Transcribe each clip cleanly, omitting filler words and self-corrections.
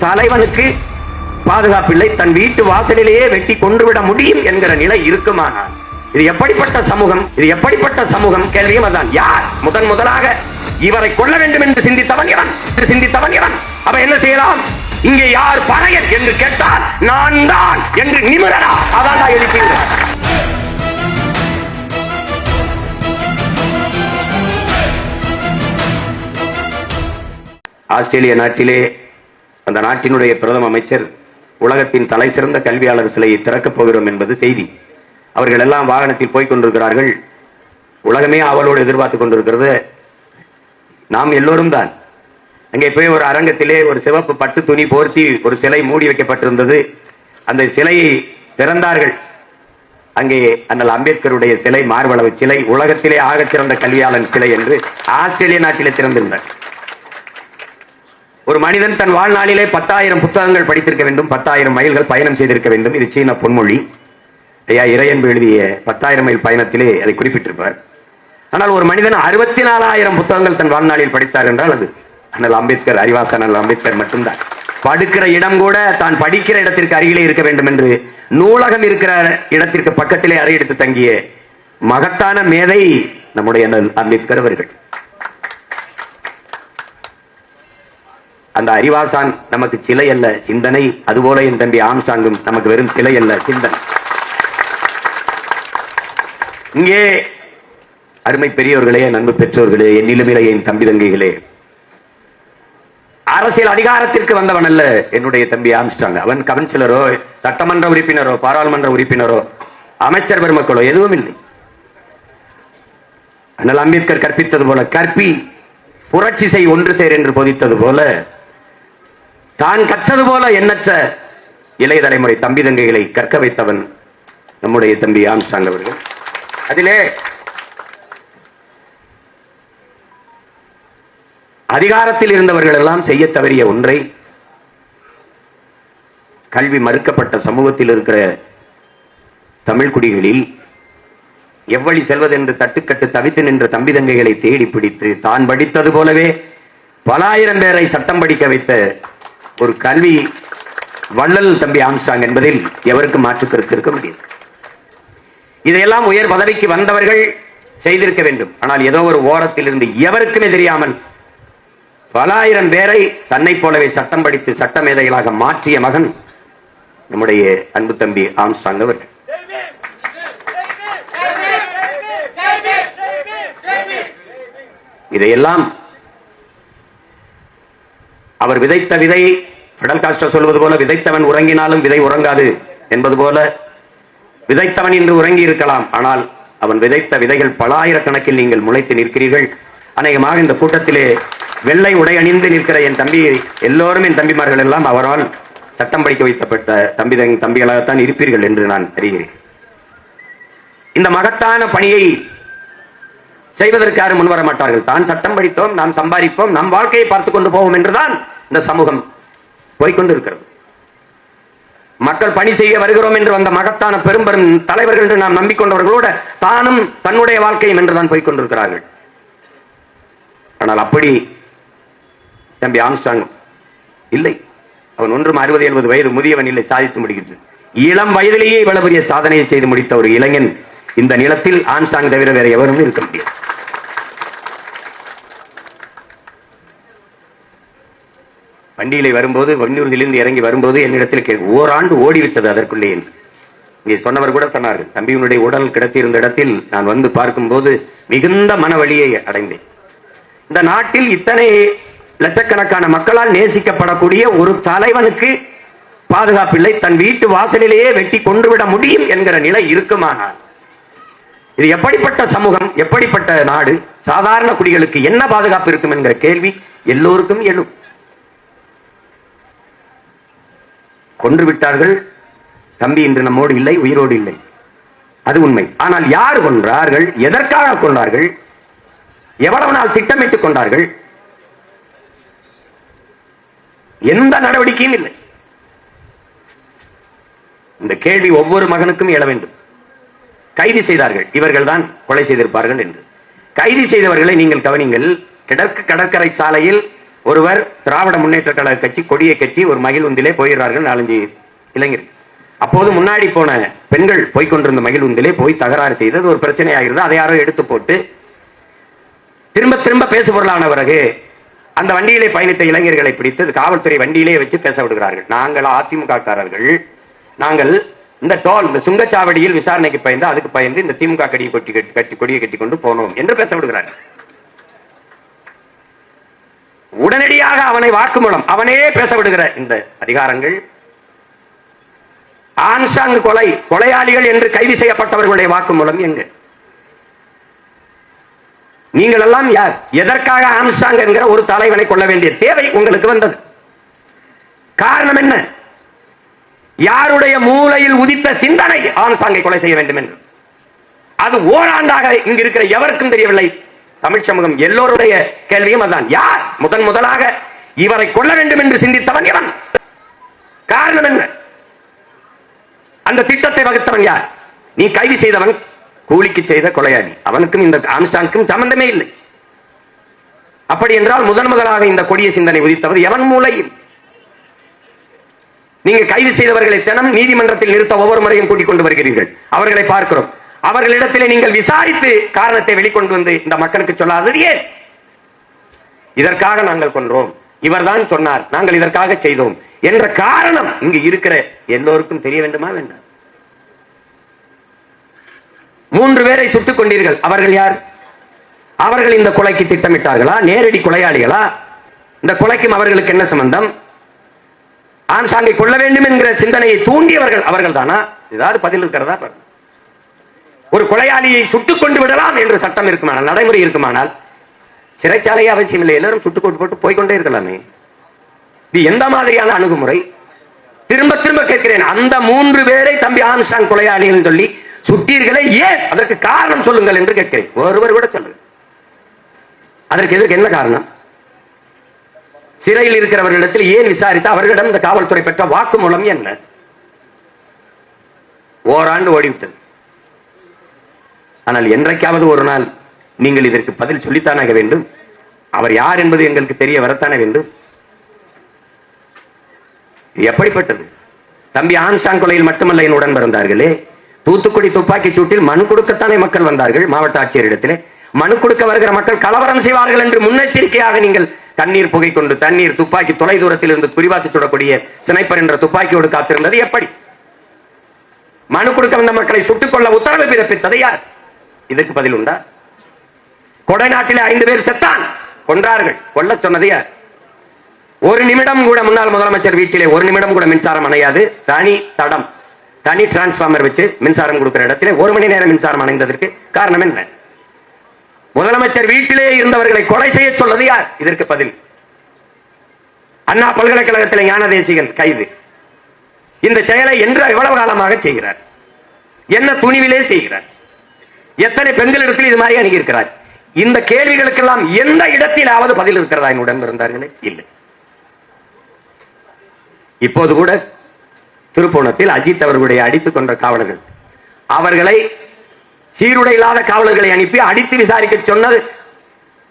தலைவனுக்கு பாதுகாப்பில்லை, தன் வீட்டு வாசலிலேயே வெட்டி கொன்றுவிட முடியும் என்கிற நிலை இருக்குமானால் இது எப்படிப்பட்ட சமூகம்? இது எப்படிப்பட்ட சமூகம்? கேள்வியும் அதான். யார் முதலாக இவரை கொல்ல வேண்டும் என்று சிந்தித்தவன் இவன். அவன் என்ன செய்யலாம்? இங்கே யார் பறையர் என்று கேட்டால் நான் தான் என்று நிமிரடா. அதான் எழுப்பிங்க. ஆஸ்திரேலிய நாட்டிலே அந்த நாட்டினுடைய பிரதம அமைச்சர் உலகத்தின் தலை சிறந்த கல்வியாளர் சிலையை திறக்கப் போகிறோம் என்பது செய்தி. அவர்கள் எல்லாம் வாகனத்தில் போய்க் கொண்டிருக்கிறார்கள். உலகமே அவளோடு எதிர்பார்த்துக் கொண்டிருக்கிறது. நாம் எல்லோரும் தான். அங்கே போய் ஒரு அரங்கத்திலே ஒரு சிவப்பு பட்டு துணி போர்த்தி ஒரு சிலை மூடி வைக்கப்பட்டிருந்தது. அந்த சிலையை திறந்தார்கள். அங்கே அண்ணல் அம்பேத்கருடைய சிலை, மார்பளவு சிலை, உலகத்திலே ஆகச் சிறந்த கல்வியாளன் சிலை என்று ஆஸ்திரேலிய நாட்டிலே திறந்திருந்தார். ஒரு மனிதன் தன் வாழ்நாளிலே 10,000 புத்தகங்கள் படித்திருக்க வேண்டும், 10,000 மைல்கள் பயணம் செய்திருக்க வேண்டும். இது சீன பொன்மொழி. ஐயா இறையன்பு எழுதிய 10,000 மைல் பயணத்திலே அதை குறிப்பிட்டிருப்பார். ஆனால் ஒரு மனிதன் 64,000 புத்தகங்கள் தன் வாழ்நாளில் படித்தார் என்றால் அது அண்ணல் அம்பேத்கர், அறிவாசன் அண்ணல் அம்பேத்கர் மட்டும்தான். படுக்கிற இடம் கூட தான் படிக்கிற இடத்திற்கு அருகிலே இருக்க வேண்டும் என்று நூலகம் இருக்கிற இடத்திற்கு பக்கத்திலே அறை எடுத்து தங்கிய மகத்தான மேதை நம்முடைய அண்ணல் அம்பேத்கர் அவர்கள். அந்த அறிவாசான் நமக்கு சிலை அல்ல, சிந்தனை. அதுபோல என் தம்பி ஆம்ஸ்ட்ராங்கும் நமக்கு வெறும் சிலை அல்ல, சிந்தனை. இங்கே அருமை பெரியவர்களே, நண்பு பெற்றோர்களே, என்னிலுமிலே என் தம்பி தங்கைகளே, அரசியல் அதிகாரத்திற்கு வந்தவன் அல்ல என்னுடைய தம்பி ஆம்ஸ்ட்ராங். அவன் கவுன்சிலரோ, சட்டமன்ற உறுப்பினரோ, பாராளுமன்ற உறுப்பினரோ, அமைச்சர் பெருமக்களோ எதுவும் இல்லை. அண்ணல் அம்பேத்கர் கற்பித்தது போல கற்பி, புரட்சி செய், ஒன்று சேர் என்று போதித்தது போல தான் கற்றது போல எண்ணற்ற இளைய தலைமுறை தம்பி தங்கைகளை கற்க வைத்தவன் நம்முடைய தம்பி ஆம்ஸ்ட்ராங் அவர்கள். அதிலே அதிகாரத்தில் இருந்தவர்கள் எல்லாம் செய்ய தவறிய ஒன்றை, கல்வி மறுக்கப்பட்ட சமூகத்தில் இருக்கிற தமிழ் குடிகளில் எவ்வழி செல்வதென்று தட்டுக்கட்டு தவித்து நின்ற தம்பி தங்கைகளை தேடி பிடித்து தான் படித்தது போலவே பல ஆயிரம் பேரை சட்டம் படிக்க வைத்த ஒரு கல்வி வள்ளல் தம்பி ஆம்ஸ்ட்ராங் என்பதில் எவருக்கு மாற்று கருத்து இருக்க முடியும். இதையெல்லாம் உயர் பதவிக்கு வந்தவர்கள் செய்திருக்க வேண்டும். ஆனால் ஏதோ ஒரு ஓரத்தில் இருந்து எவருக்குமே தெரியாமல் பல ஆயிரம் பேரை தன்னை போலவே சட்டம் படித்து சட்ட மேதைகளாக மாற்றிய மகன் நம்முடைய அன்பு தம்பி ஆம்ஸ்ட்ராங் அவர்கள். இதையெல்லாம் அவர் விதைத்த விதை, பிடல் காஸ்ட்ரோ சொல்வது போல, விதைத்தவன் உறங்கினாலும் விதை உறங்காது என்பது போல, விதைத்தவன் இன்று உறங்கி இருக்கலாம், ஆனால் அவன் விதைத்த விதைகள் பல ஆயிரக்கணக்கில் நீங்கள் முளைத்து நிற்கிறீர்கள். அநேகமாக இந்த கூட்டத்திலே வெள்ளை உடை அணிந்து நிற்கிற என் தம்பி எல்லோரும், என் தம்பிமார்கள் எல்லாம் அவரால் சட்டம் படிக்க வைக்கப்பட்ட தம்பிகளாகத்தான் இருப்பீர்கள் என்று நான் அறிகிறேன். இந்த மகத்தான பணியை செய்வதற்கு யாரும் முன்வர மாட்டார்கள். தான் சட்டம் படித்தோம், நாம் சம்பாதிப்போம், நம் வாழ்க்கையை பார்த்துக் கொண்டு போவோம் என்றுதான் இந்த சமூகம் போய்கொண்டிருக்கிறது. மக்கள் பணி செய்ய வருகிறோம் என்று வந்த மகத்தான பெரும் பெரும் தலைவர்கள் என்று நாம் நம்பிக்கொண்டவர்களோட தானும் தன்னுடைய வாழ்க்கையும் என்றுதான் போய்கொண்டிருக்கிறார்கள். ஆனால் அப்படி தம்பி ஆம்ஸ்ட்ராங் இல்லை. அவன் ஒன்றும் 60-70 வயது முதியவன் இல்லை, சாதித்து முடிக்கிறது. இளம் வயதிலேயே இவ்வளவு பெரிய சாதனையை செய்து முடித்த ஒரு இளைஞன் இந்த நிலத்தில் ஆம்ஸ்ட்ராங் தவிர வேற எவரும் இருக்க முடியாது. வண்டியிலே வரும்போது, வன்னூரிலிருந்து இறங்கி வரும்போது என்னிடத்தில் ஓராண்டு ஓடிவிட்டது அதற்குள்ளே என்று இங்கே சொன்னவர் கூட சொன்னார்கள். தம்பியினுடைய உடல் கிடத்தியிருந்த இடத்தில் நான் வந்து பார்க்கும்போது மிகுந்த மன வலியை அடைந்தேன். இந்த நாட்டில் இத்தனை லட்சக்கணக்கான மக்களால் நேசிக்கப்படக்கூடிய ஒரு தலைவனுக்கு பாதுகாப்பில்லை, தன் வீட்டு வாசலிலேயே வெட்டி கொன்றுவிட முடியும் என்கிற நிலை இருக்குமானால் இது எப்படிப்பட்ட சமூகம், எப்படிப்பட்ட நாடு? சாதாரண குடிகளுக்கு என்ன பாதுகாப்பு இருக்கும் என்கிற கேள்வி எல்லோருக்கும் எழும். கொன்று விட்டார்கள். தம்பி இன்று நம்மோடு இல்லை, உயிரோடு இல்லை, அது உண்மை. ஆனால் யார் கொன்றார்கள்? எதற்காக கொன்றார்கள்? எவ்வளவு நாள் திட்டமிட்டுக் கொண்டார்கள்? எந்த நடவடிக்கையும் இல்லை. இந்த கேள்வி ஒவ்வொரு மகனுக்கும் எழ வேண்டும். கைது செய்தார்கள், இவர்கள் தான் கொலை செய்திருப்பார்கள் என்று. கைது செய்தவர்களை நீங்கள் கவனிங்கள். கிழக்கு கடற்கரை சாலையில் ஒருவர் திராவிட முன்னேற்ற கழக கட்சி கொடியை கட்சி ஒரு மகிழ்வுந்திலே போகிறார்கள் 4-5 இளைஞர்கள். அப்போது முன்னாடி போன பெண்கள் போய்கொண்டிருந்த மகிழ்வுந்திலே போய் தகராறு செய்தது ஒரு பிரச்சனை ஆகிறது. அதை யாரோ எடுத்து போட்டு திரும்ப திரும்ப பேசு பொருளான பிறகு அந்த வண்டியிலே பயணித்த இளைஞர்களை பிடித்து காவல்துறை வண்டியிலே வச்சு பேச விடுகிறார்கள். நாங்கள் அதிமுக காரர்கள், நாங்கள் இந்த டோல் இந்த சுங்கச்சாவடியில் விசாரணைக்கு பயந்து அதுக்கு பயந்து இந்த திமுக கொடியை கட்டி கொண்டு போனோம் என்று பேச விடுகிறார்கள். உடனடியாக அவனை வாக்குமூலம் அவனே பேச விடுகிற இந்த அதிகாரங்கள் ஆம்ஸ்ட்ராங் கொலையாளிகள் என்று கைது செய்யப்பட்டவர்களுடைய வாக்குமூலம் எங்க? நீங்கள் எல்லாம் யார்? எதற்காக ஆம்ஸ்ட்ராங் என்கிற ஒரு தலைவனை கொள்ள வேண்டிய தேவை உங்களுக்கு வந்தது? காரணம் என்ன? யாருடைய மூளையில் உதித்த சிந்தனை ஆம்ஸ்ட்ராங்கை கொலை செய்ய வேண்டும் என்று? அது ஓராண்டாக இங்கு இருக்கிற எவருக்கும் தெரியவில்லை. தமிழ் சமூகம் எல்லோருடைய கேள்வியும் அதுதான். யார் முதலாக இவரை கொள்ள வேண்டும் என்று சிந்தித்தவன் எவன்? காரணம் என்ன? அந்த திட்டத்தை வகுத்தவன் யார்? நீ கைது செய்தவன் கூலிக்கு செய்த கொலையாளி. அவனுக்கும் இந்த ஆம்ஸ்ட்ராங்குக்கும் சம்பந்தமே இல்லை. அப்படி என்றால் முதலாக இந்த கொடிய சிந்தனை உதித்தவர் எவன் மூளையில்? நீங்க கைது செய்தவர்களை தினம் நீதிமன்றத்தில் நிறுத்த ஒவ்வொரு முறையும் கூட்டிக் கொண்டு வருகிறீர்கள். அவர்களை பார்க்கிறோம். அவர்களிடத்திலே நீங்கள் விசாரித்து காரணத்தை வெளிக்கொண்டு வந்து இந்த மக்களுக்கு சொல்லாதது ஏன்? இதற்காக நாங்கள் கொன்றோம், இவர்தான் சொன்னார், நாங்கள் இதற்காக செய்தோம் என்ற காரணம் இங்கு இருக்கிற எல்லோருக்கும் தெரிய வேண்டுமா வேண்டாம்? 3 பேரை சுட்டுக் கொண்டீர்கள். அவர்கள் யார்? அவர்கள் இந்த கொலைக்கு திட்டமிட்டார்களா? நேரடி கொலையாளிகளா? இந்த கொலைக்கும் அவர்களுக்கு என்ன சம்பந்தம்? ஆம்ஸ்ட்ராங்கை கொள்ள வேண்டும் என்கிற சிந்தனையை தூண்டியவர்கள் அவர்கள் தானா? ஏதாவது பதில் இருக்கிறதா? ஒரு கொலையாளியை சுட்டுக் கொண்டு விடலாம் என்று சட்டம் இருக்குமானால், நடைமுறை இருக்குமானால் சிறைச்சாலையே அவசியம் இல்லை. எல்லாரும் சுட்டுக் கொண்டு போட்டு போய்கொண்டே இருக்கலாமே. இது எந்த மாதிரியான அணுகுமுறை? திரும்ப திரும்ப கேட்கிறேன். அந்த 3 பேரை தம்பி ஆம்ஸ்ட்ராங் கொலையாளிகள் சொல்லி சுட்டீர்களே, ஏன்? அதற்கு காரணம் சொல்லுங்கள் என்று கேட்கிறேன். ஒருவர் கூட சொல்லுங்க. அதற்கு எதற்கு என்ன காரணம்? சிறையில் இருக்கிறவர்களிடத்தில் ஏன் விசாரித்து அவர்களிடம் இந்த காவல்துறை பெற்ற வாக்குமூலம் என்ன? ஓராண்டு ஓடிவிட்டது. ஆனால் என்றைக்காவது ஒரு நாள் நீங்கள் இதற்கு பதில் சொல்லித்தானாக வேண்டும். அவர் யார் என்பது எங்களுக்கு தெரிய வரத்தானே வேண்டும். எப்படிப்பட்டது? தம்பி ஆம்ஸ்ட்ராங் கொலையில் மட்டுமல்ல என்னுடன் பிறந்தார்களே, தூத்துக்குடி துப்பாக்கி சூட்டில் மனு கொடுக்கத்தானே மக்கள் வந்தார்கள். மாவட்ட ஆட்சியரிடத்திலே மனு கொடுக்க வருகிற மக்கள் கலவரம் செய்வார்கள் என்று முன்னெச்சரிக்கையாக நீங்கள் தண்ணீர் புகை கொண்டு தண்ணீர் துப்பாக்கி தொலை தூரத்தில் இருந்து குறிவாசி சுடக்கூடிய ஸ்னைப்பர் என்ற துப்பாக்கியோடு காத்திருந்தது எப்படி? மனு கொடுக்க வந்த மக்களை சுட்டுக் கொள்ள உத்தரவு பிறப்பித்தது யார்? இதுக்கு பதில் உண்டா? கொடைநாட்டிலே 5 பேர் செத்தான், கொன்றார்கள். கொல்ல சொன்னது யார்? ஒரு நிமிடம் கூட முன்னாள் முதலமைச்சர் வீட்டிலே ஒரு நிமிடம் கூட மின்சாரம் அணையாது. தனி தடம், தனி டிரான்ஸ்பார்மர் வச்சு மின்சாரம் கொடுக்கிற இடத்திலே 1 மணி நேரம் மின்சாரம் அணைந்ததற்கு காரணம் என்ன? முதலமைச்சர் வீட்டிலே இருந்தவர்களை கொலை செய்ய சொல்வது யார்? இதற்கு பதில். அண்ணா பல்கலைக்கழகத்தில் ஞானதேசிகன் கைது. இந்த செயலை என்று எவ்வளவு காலமாக செய்கிறார்? என்ன துணிவிலே செய்கிறார்? எத்தனை பெண்களிடத்தில் இது மாதிரி அணுகியிருக்கிறார்? இந்த கேள்விகளுக்கெல்லாம் எந்த இடத்திலாவது பதில் இருக்கிறதா? என்னுடன் இருந்தார்களே, இல்லை. இப்போது கூட திருப்போணத்தில் அஜித் அவர்களுடைய அடித்துக் கொன்ற காவலர்கள், அவர்களை சீருடை இல்லாத காவலர்களை அனுப்பி அடித்து விசாரிக்க சொன்னது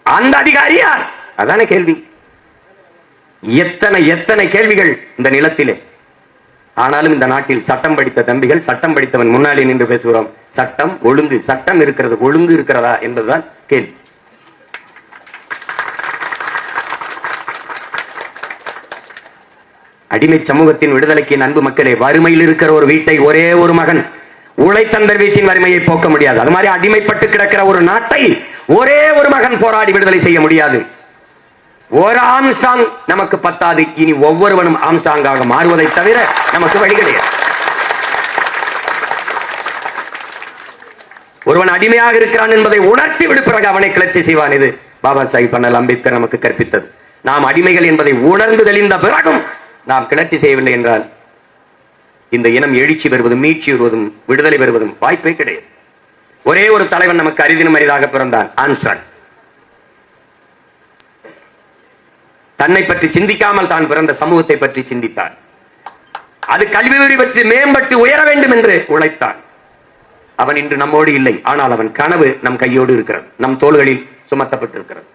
அந்த அதிகாரி யார்? அதான கேள்வி. எத்தனை எத்தனை கேள்விகள் இந்த நிலத்திலே. ஆனாலும் இந்த நாட்டில் சட்டம் படித்த தம்பிகள், சட்டம் படித்தவன் முன்னாடி நின்று பேசுகிறோம். சட்டம் ஒழுங்கு, சட்டம் இருக்கிறது, ஒழுங்கு இருக்கிறதா என்பதுதான் கேள்வி. அடிமை சமூகத்தின் விடுதலைக்கு அன்பு மக்களே, வறுமையில் இருக்கிற ஒரு வீட்டை ஒரே ஒரு மகன் உழைத்தந்தர் வீட்டின் வறுமையை போக்க முடியாது. அது மாதிரி அடிமைப்பட்டு கிடக்கிற ஒரு நாட்டை ஒரே ஒரு மகன் போராடி விடுதலை செய்ய முடியாது. ஒரு ஆம்ஸ்ட்ராங் நமக்கு பத்தாது. இனி ஒவ்வொருவனும் ஆம்ஸ்ட்ராங்காக மாறுவதை தவிர நமக்கு வழி கிடையாது. ஒருவன் அடிமையாக இருக்கிறான் என்பதை உணர்த்தி விடு, பிறகு அவனை கிளர்ச்சி செய்வான். இது பாபா சாஹிப் அண்ணல் அம்பேத்கர் நமக்கு கற்பித்தது. நாம் அடிமைகள் என்பதை உணர்ந்து தெளிந்த பிறகும் நாம் கிளர்ச்சி செய்யவில்லை என்றால் இந்த இனம் எழுச்சி பெறுவதும் மீட்சி வருவதும் விடுதலை பெறுவதும் வாய்ப்பே கிடையாது. ஒரே ஒரு தலைவன் நமக்கு அரிதினும் அரிதாக பிறந்தான், ஆம்ஸ்ட்ராங். தன்னை பற்றி சிந்திக்காமல் தான் பிறந்த சமூகத்தை பற்றி சிந்தித்தான். அது கல்வி வரி பற்றி மேம்பட்டு உயர வேண்டும் என்று உழைத்தான். அவன் இன்று நம்மோடு இல்லை. ஆனால் அவன் கனவு நம் கையோடு இருக்கிறது, நம் தோள்களில் சுமத்தப்பட்டிருக்கிறது.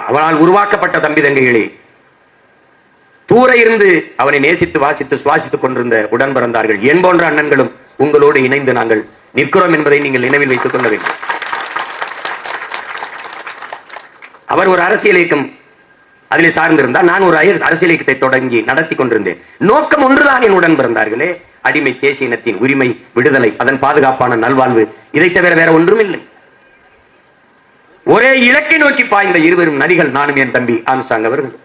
அவனால் உருவாக்கப்பட்ட தம்பி தங்கைகளே, தூர இருந்து அவனை நேசித்து வாசித்து சுவாசித்துக் கொண்டிருந்த உடன் பிறந்தார்கள் என் போன்ற அண்ணன்களும் உங்களோடு இணைந்து நாங்கள் நிற்கிறோம் என்பதை நீங்கள் நினைவில் வைத்துக் கொள்ள வேண்டும். அவர் ஒரு அரசியல் இயக்கம் அதிலே சார்ந்திருந்தால் நான் ஒரு அரசியல் இயக்கத்தை தொடங்கி நடத்தி கொண்டிருந்தேன். நோக்கம் ஒன்றுதான் என் உடன் பிறந்தார்களே, அடிமை தேசியனத்தின் உரிமை, விடுதலை, அதன் பாதுகாப்பான நல்வாழ்வு. இதை தவிர வேற ஒன்றும் இல்லை. ஒரே இலக்கை நோக்கி பாய்ந்த இருவரும் நதிகள் நானும் என் தம்பி ஆம்ஸ்ட்ராங் அவர்கள்.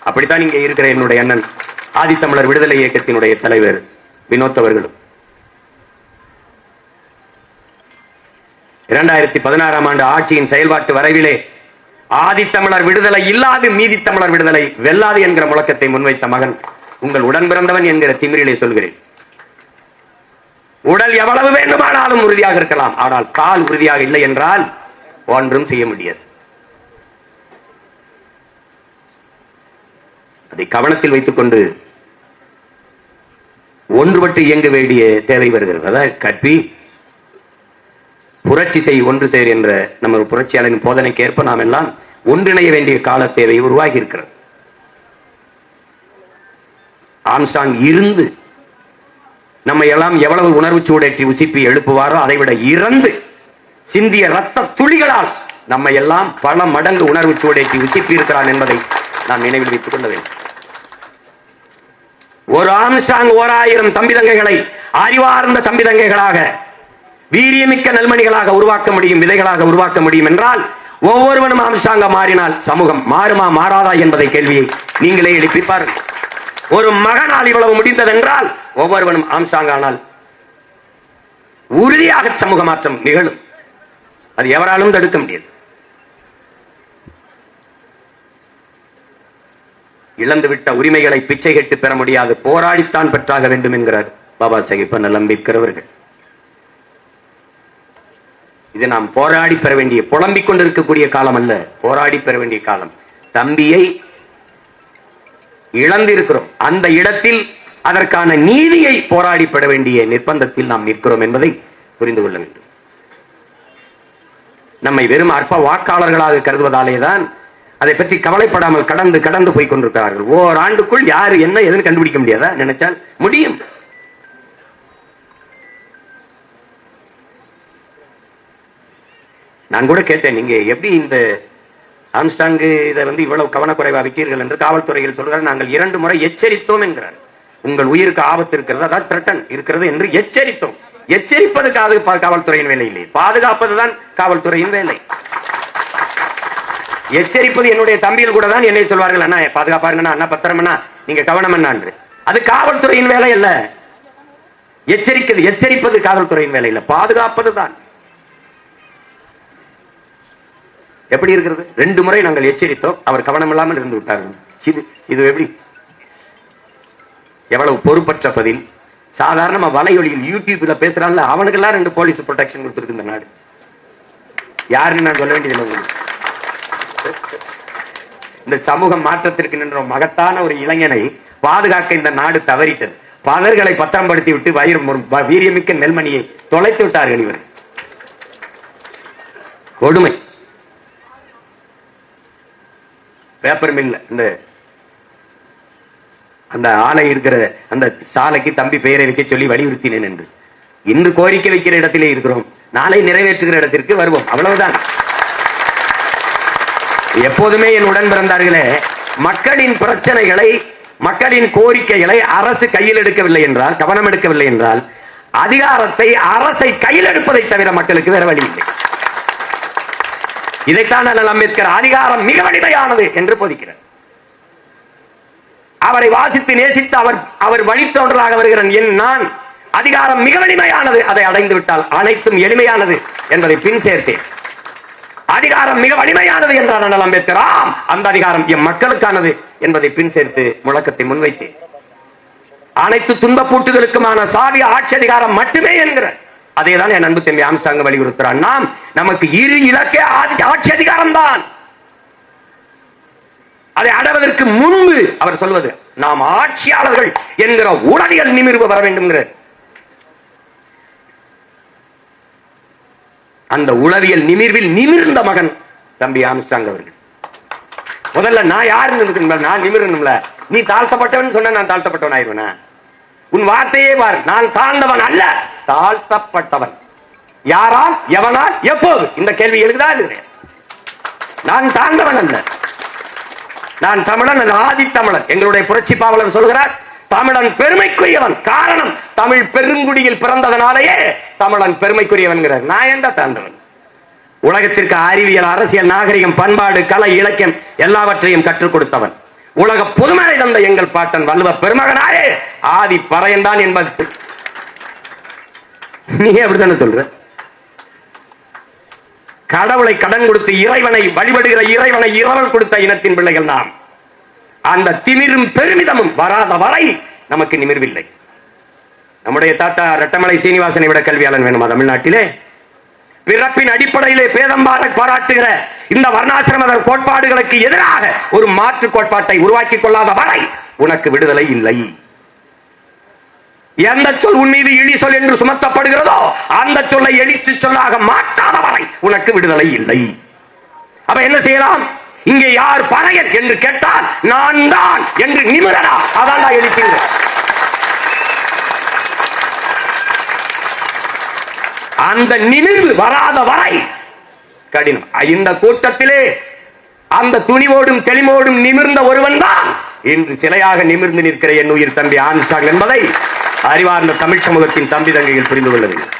அப்படித்தான் இங்கே இருக்கிற என்னுடைய அண்ணன் ஆதித்தமிழர் விடுதலை இயக்கத்தினுடைய தலைவர் வினோத் அவர்களும் 2016 ஆண்டு ஆட்சியின் செயல்பாட்டு வரைவிலே ஆதித்தமிழர் விடுதலை இல்லாது மீதி தமிழர் விடுதலை வெல்லாது என்கிற முழக்கத்தை முன்வைத்த மகன் உங்கள் உடன் பிறந்தவன் என்கிற திமிரிலே சொல்கிறேன். உடல் எவ்வளவு வேண்டுமானாலும் உறுதியாக இருக்கலாம், ஆனால் கால் உறுதியாக இல்லை என்றால் ஒன்றும் செய்ய முடியாது. அதை கவனத்தில் வைத்துக் கொண்டு ஒன்றுபட்டு இயங்க வேண்டிய தேவை வருகிறது. அதாவது கற்பி புரட்சி செய் ஒன்று சேர் என்ற நம்ம புரட்சியாளரின் போதனைக்கு ஏற்ப நாம் எல்லாம் ஒன்றிணைய வேண்டிய கால தேவை உருவாகி இருக்கிறது. ஆம்ஸ்ட்ராங் இருந்து நம்ம எல்லாம் எவ்வளவு உணர்வு சூடேற்றி உசிப்பி எழுப்புவாரோ அதைவிட இறந்து சிந்திய ரத்த துளிகளால் நம்ம எல்லாம் பல மடங்கு உணர்வு சூடேற்றி உசிப்பி இருக்கிறான் என்பதை நாம் நினைவில் வைத்துக் கொள்ள வேண்டும். ஒரு ஆம்ஸ்ட்ராங் 1000 தம்பி தங்கைகளை அறிவார்ந்த தம்பி தங்கைகளாக வீரியமிக்க நல்மணிகளாக உருவாக்க முடியும், விதைகளாக உருவாக்க முடியும் என்றால் ஒவ்வொருவனும் ஆம்ஸ்ட்ராங்கா மாறினால் சமூகம் மாறுமா மாறாதா என்பதை கேள்வியை நீங்களே எழுப்பிப்பார்கள். ஒரு மகனால் இவ்வளவு முடிந்ததென்றால் ஒவ்வொருவனும் ஆம்ஸ்ட்ராங் ஆனால் உறுதியாக சமூக மாற்றம் நிகழும். அது எவராலும் தடுக்க முடியாது. இழந்துவிட்ட உரிமைகளை பிச்சை கேட்டு பெற முடியாது, போராடித்தான் பெற்றாக வேண்டும் என்கிறார் பாபா சாஹிப் அம்பேத்கர் அவர்கள். இது நாம் போராடி பெற வேண்டிய, புலம்பிக் கொண்டிருக்கக்கூடிய காலம் அல்ல, போராடி பெற வேண்டிய காலம். தம்பியை இழந்திருக்கிறோம், அந்த இடத்தில் அதற்கான நீதியை போராடி பெற வேண்டிய நிர்பந்தத்தில் நாம் நிற்கிறோம் என்பதை புரிந்து கொள்ள வேண்டும். நம்மை வெறும் அற்ப வாக்காளர்களாக கருதுவதாலேதான் அதை பற்றி கவலைப்படாமல் கடந்து கடந்து போய் கொண்டிருக்கிறார்கள். ஓராண்டுக்குள் யாரு என்ன எதுன்னு கண்டுபிடிக்க முடியாதா? நினைச்சால் முடியும். நான் கூட கேட்டேன், நீங்க எப்படி இந்த ஆம்ஸ்ட்ராங் இதை இவ்வளவு கவனக்குறைவா வைத்தீர்கள் என்று. காவல்துறையில் சொல்கிறார், நாங்கள் 2 முறை எச்சரித்தோம் என்கிறார். உங்கள் உயிருக்கு ஆபத்து இருக்கிறது, அதாவது த்ரெட்டன் இருக்கிறது என்று எச்சரித்தோம். எச்சரிப்பது காவல்துறையின் வேலை இல்லை, பாதுகாப்பதுதான் காவல்துறையின் வேலை. எச்சரிப்பது என்னுடைய தம்பியில் கூட தான் என்னை சொல்வார்கள், அண்ணா பாதுகாப்பாருங்கண்ணா, அண்ணா பத்திரமண்ணா, நீங்க கவனம் என்ன. அது காவல்துறையின் வேலை அல்ல. எச்சரிப்பது காவல்துறையின் வேலை இல்லை, பாதுகாப்பது தான். எப்படி இருக்கிறது? 2 முறை நாங்கள் எச்சரித்தோம், அவர் கவனம் இல்லாமல் இருந்து விட்டார்கள். இது எப்படி? எவ்வளவு பொறுப்பற்ற பதில். சாதாரண வலையொலியில் யூடியூப்ல பேசுறாங்க, அவனுக்கெல்லாம் 2 போலீஸ் ப்ரொடெக்ஷன் கொடுத்திருக்கு இந்த நாடு. யாருன்னு நான் சொல்ல வேண்டியது. இந்த சமூக மாற்றத்திற்கு நின்ற மகத்தான ஒரு இளைஞனை பாதுகாக்க இந்த நாடு தவறிட்டது. பலர்களை பட்டம்படுத்தி விட்டு வீரியமிக்க நெல்மணியை தொலைத்து விட்டார்கள். இவர் கொடுமை. பேப்பர் மில் அந்த ஆலை இருக்கிற அந்த சாலைக்கு தம்பி பெயரை வைக்க சொல்லி வலியுறுத்தினேன் என்று. இன்று கோரிக்கை வைக்கிற இடத்திலே இருக்கிறோம், நாளை நிறைவேற்றுகிற இடத்திற்கு வருவோம், அவ்வளவுதான். எப்போதுமே என் உடன் பிறந்தார்களே, மக்களின் பிரச்சனைகளை, மக்களின் கோரிக்கைகளை அரசு கையில் எடுக்கவில்லை என்றால், கவனம் எடுக்கவில்லை என்றால், அதிகாரத்தை அரசை கையில் எடுப்பதை தவிர மக்களுக்கு வேற வழி இல்லை. இதைத்தான் அம்பேத்கர் அதிகாரம் மிக வலிமையானது என்று போதிக்கிறார். அவரை வாசித்து நேசித்து அவர் வழித்தோன்றலாக வருகிறான். நான் அதிகாரம் மிக வலிமையானது, அதை அடைந்து விட்டால் அனைத்தும் எளிமையானது என்பதை பின் சேர்த்தேன். அதிகாரம் மிக வலிமையானது என்றார் அண்ணல் அம்பேத்கர். அந்த அதிகாரம் என் மக்களுக்கானது என்பதை பின் சேர்த்து முழக்கத்தை முன்வைத்தேன். அனைத்து துன்பப்பூட்டுகளுக்குமான சாவி ஆட்சி அதிகாரம் மட்டுமே என்கிற அதேதான் என் அன்பு தம்பி ஆம்ஸ்ட்ராங் வலியுறுத்துறார். நமக்கு 2 இலக்கே ஆட்சி அதிகாரம் தான். அதை அடைவதற்கு முன்பு அவர் சொல்வது, நாம் ஆட்சியாளர்கள் என்கிற உளவியல் நிமிர்வு வர வேண்டும். அந்த உளவியல் நிமிர்வில் நிமிர்ந்த மகன் தம்பி ஆம்ஸ்ட்ராங் அவர்கள். முதல்ல நான் யாருன்னு நான் நிமிரணும்ல. நீ தாழ்த்தப்பட்டவன் சொன்ன நான் தாழ்த்தப்பட்டவன் ஆயிடுவேனா? உன் வார்த்தையே பார், நான் தாழ்ந்தவன் அல்ல, தாழ்த்தப்பட்டவன். யாரால், எவனால், எப்போது? இந்த கேள்வி எழுதா இல்லையா? நான் தாழ்ந்தவன் அல்ல, நான் தமிழன், ஆதி தமிழன். எங்களுடைய புரட்சி பாவலர் சொல்கிறார், தமிழன் பெருமைக்குரியவன். காரணம், தமிழ் பெருங்குடியில் பிறந்ததனாலேயே தமிழன் பெருமைக்குரியவன். நான் எந்த தாழ்ந்தவன்? உலகத்திற்கு அறிவியல், அரசியல், நாகரிகம், பண்பாடு, கலை, இலக்கியம் எல்லாவற்றையும் கற்றுக் கொடுத்தவன். உலக புதுமழை தந்த எங்கள் பாட்டன் வள்ளுவ பெருமகனாயே ஆதி பறையன்தான் என்பது நீ அப்படித்தானே சொல்ற? கடவுளை கடன் கொடுத்து இறைவனை வழிபடுகிற இறைவனை இரவல் கொடுத்த இனத்தின் பிள்ளைகள் நாம். அந்த திமிரும் பெருமிதமும் வராத வரை நமக்கு நிமிர்வில்லை. நம்முடைய தாத்தா ரெட்டமலை சீனிவாசனை விட கல்வியாளன் வேணுமா தமிழ்நாட்டிலே? பிறப்பின் அடிப்படையிலே பேதம் பாராட்டுகிற இந்த வர்ணாசிரம கோட்பாடுகளுக்கு எதிராக ஒரு மாற்று கோட்பாட்டை உருவாக்கி கொள்ளாத வரை உனக்கு விடுதலை இல்லை. எந்த சொல் உன் மீது இழி சொல் என்று சுமத்தப்படுகிறதோ அந்த சொல்லை எழுத்து சொல்லாக மாற்றாத வரை உனக்கு விடுதலை இல்லை. அப்ப என்ன செய்யலாம்? இங்கே யார் பறையர் என்று கேட்டால் நான் தான் என்று நிமிரடா, அதான் எழுத்துங்க. அந்த நிமிர்வு வராத வரை கடினம். இந்த கூட்டத்திலே அந்த துணிவோடும் தெளிவோடும் நிமிர்ந்த ஒருவன் தான் இன்று சிலையாக நிமிர்ந்து நிற்கிற என் உயிர் தம்பி ஆம்ஸ்ட்ராங் என்பதை அறிவார்ந்த தமிழ் சமூகத்தின் தம்பி தங்கைகள் புரிந்து கொள்ள வேண்டும்.